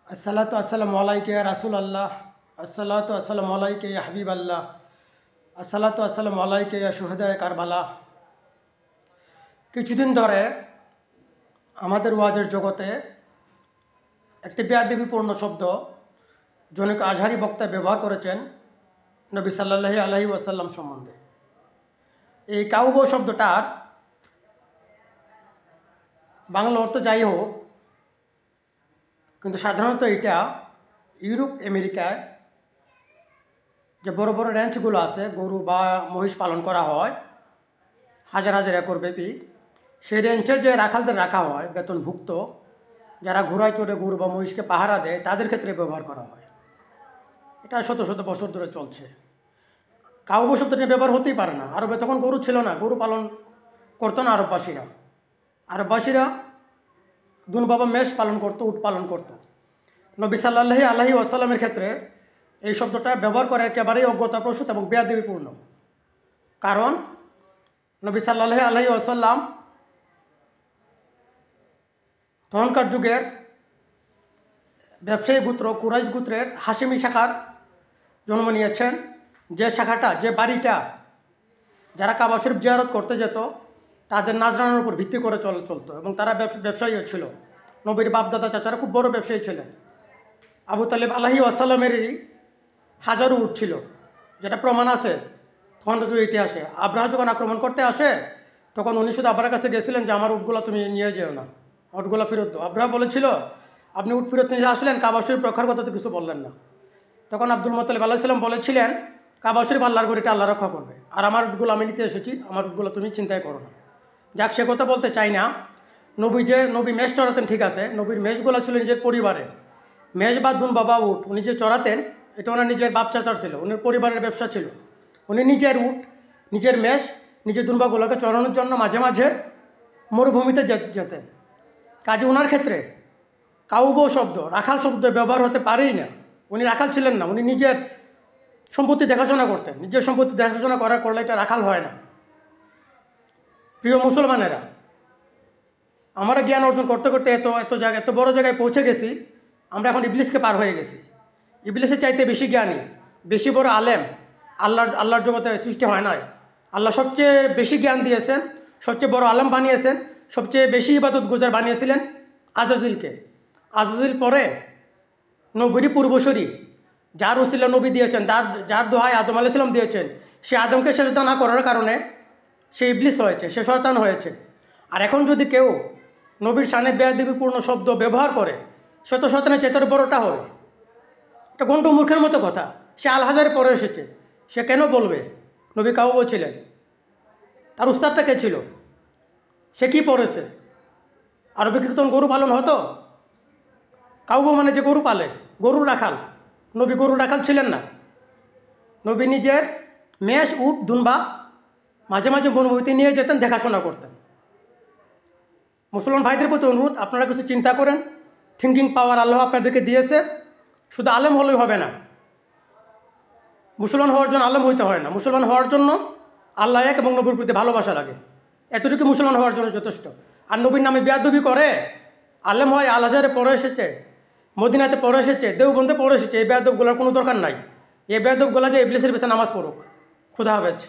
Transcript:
আসসালাতু আসসালামু আলাইকা ইয়া রাসূলুল্লাহ, আসসালাতু আসসালামু আলাইকা ইয়া হাবিবাল্লাহ, আসসালাতু আসসালামু আলাইকা ইয়া শুহাদায়ে কারবালা। কিছুদিন ধরে আমাদের ওয়াজের জগতে একটি বেয়াদবিপূর্ণ শব্দ জনৈক আজহারি বক্তা ব্যবহার করেছেন নবী সাল্লাল্লাহু আলাইহি ওয়াসাল্লাম সম্বন্ধে। এই কাউবো শব্দটার বাংলা অর্থ যাই হোক, কিন্তু সাধারণত এটা ইউরোপ আমেরিকায় যে বড় বড় র্যাঞ্চগুলো আছে, গরু বা মহিষ পালন করা হয় হাজার হাজার একর ব্যাপী, সেই র্যাঞ্চে যে রাখালদের রাখা হয় বেতনভুক্ত, যারা ঘোড়ায় চড়ে গরু বা মহিষকে পাহারা দেয়, তাদের ক্ষেত্রে ব্যবহার করা হয়। এটা শত শত বছর ধরে চলছে। কাউবো শব্দটা ব্যবহার হতেই পারে না। আরবে তখন গরু ছিল না, গরু পালন করতো না আরববাসীরা। আরববাসীরা দুনবাবা মেষ পালন করতো, উট পালন করতো। নবী সাল্লাল্লাহু আলাইহি ওয়াসাল্লামের ক্ষেত্রে এই শব্দটা ব্যবহার করা একেবারেই অজ্ঞতাপ্রসূত এবং বেয়াদবিপূর্ণ। কারণ নবী সাল্লাল্লাহু আলাইহি ওয়াসাল্লাম তখনকার যুগের ব্যবসায়ী গোত্র কুরাইশ গোত্রের হাশিমি শাখার জন্ম নিয়েছেন, যে শাখাটা, যে বাড়িটা যারা কাবা শরীফ জিয়ারত করতে যেত তাদের নাজরানের উপর ভিত্তি করে চলতো, এবং তারা ব্যবসায়ীও ছিল। নবীর বাপদাদা চাচারা খুব বড় ব্যবসায়ী ছিলেন। আবু তালেব আলাইহি ওয়াসাল্লামেরই হাজারো উট ছিল, যেটা প্রমাণ আছে তখনকার ইতিহাসে। আব্রাহা যখন আক্রমণ করতে আসে তখন উনি শুধু আব্রাহার কাছে গেছিলেন যে আমার উটগুলো তুমি নিয়ে যেও না, উটগুলো ফেরত দাও। আব্রাহা বলেছিল আপনি উট ফেরত নিয়ে আসলেন, কাবা শরীফ রক্ষার কথা তো কিছু বললেন না। তখন আব্দুল মুত্তালিব আলাইহিস সালাম বলেছিলেন কাবা শরীফ আল্লাহর গড়িটা আল্লাহ রক্ষা করবে, আর আমার উটগুলো আমি নিতে এসেছি, আমার উটগুলো তুমি চিন্তাই করো না। যাক, সে কথা বলতে চাই না। নবী মেষ চড়াতেন, ঠিক আছে, নবীর মেষগুলো ছিল নিজের পরিবারের। মেষ বা দুন বাবা উট উনি যে চড়াতেন, এটা ওনার নিজের বাপ চাচার ছিল, উনি পরিবারের ব্যবসা ছিল। উনি নিজের উট, নিজের মেষ, নিজের দুনবাগুলোকে চড়ানোর জন্য মাঝে মাঝে মরুভূমিতে যেতেন। কাজে ওনার ক্ষেত্রে কাউবো শব্দ, রাখাল শব্দ ব্যবহার হতে পারেই না। উনি রাখাল ছিলেন না, উনি নিজের সম্পত্তি দেখাশোনা করতেন। নিজের সম্পত্তি দেখাশোনা করার করলে এটা রাখাল হয় না। প্রিয় মুসলমানেরা, আমরা জ্ঞান অর্জন করতে করতে এত বড় জায়গায় পৌঁছে গেছি, আমরা এখন ইবলিসকে পার হয়ে গেছি। ইবলিসের চাইতে বেশি জ্ঞানী, বেশি বড় আলেম আল্লাহর জগতে সৃষ্টি হয় নয়। আল্লাহ সবচেয়ে বেশি জ্ঞান দিয়েছেন, সবচেয়ে বড় আলেম বানিয়েছেন, সবচেয়ে বেশি ইবাদত গুজার বানিয়েছিলেন আজাজিলকে। আজাজিল পরে নবীর পূর্বসূরি, যার উসিলা নবী দিয়েছেন, যার দোহাই আদম আলাইহিস সালাম দিয়েছেন, সে আদমকে সেজদা না করার কারণে সে ইবলিস হয়েছে, সে শয়তান হয়েছে। আর এখন যদি কেউ নবীর শানে বেয়াদবিপূর্ণ শব্দ ব্যবহার করে, সে তো শয়তানের চেতর বড়টা হবে। এটা গণ্ড মূর্খের মতো কথা। সে আল হাজারে পরে এসেছে, সে কেন বলবে নবী কাউবো ছিলেন? তার উস্তাদটা কে ছিল? সে কি পড়েছে? আরবে কি তখন গরু পালন হতো? কাউবো মানে যে গরু পালে, গরুর রাখাল। নবী গরুর রাখাল ছিলেন না। নবী নিজের মেষ, উট, দুনবা মাঝে মাঝে বনভূমিতে নিয়ে যেতেন, দেখাশোনা করতেন। মুসলমান ভাইদের প্রতি অনুরোধ, আপনারা কিছু চিন্তা করেন। থিঙ্কিং পাওয়ার আল্লাহ আপনাদেরকে দিয়েছে। শুধু আলেম হলেই হবে না, মুসলমান হওয়ার জন্য আলেম হইতে হয় না। মুসলমান হওয়ার জন্য আল্লাহ এক এবং নবীর প্রতি ভালোবাসা লাগে, এতটুকু মুসলমান হওয়ার জন্য যথেষ্ট। আর নবীর নামে বেয়াদবি করে আলেম হয়, আল হাজারে পড়ে এসেছে, মদিনাতে পড়ে এসেছে, দেওবন্দে পড়ে এসেছে, এই বেয়াদবগুলোর কোনো দরকার নাই। এই বেয়াদবগুলা যে ইবলিসের পেছনে নামাজ পড়ুক। খুদা হাফেজ।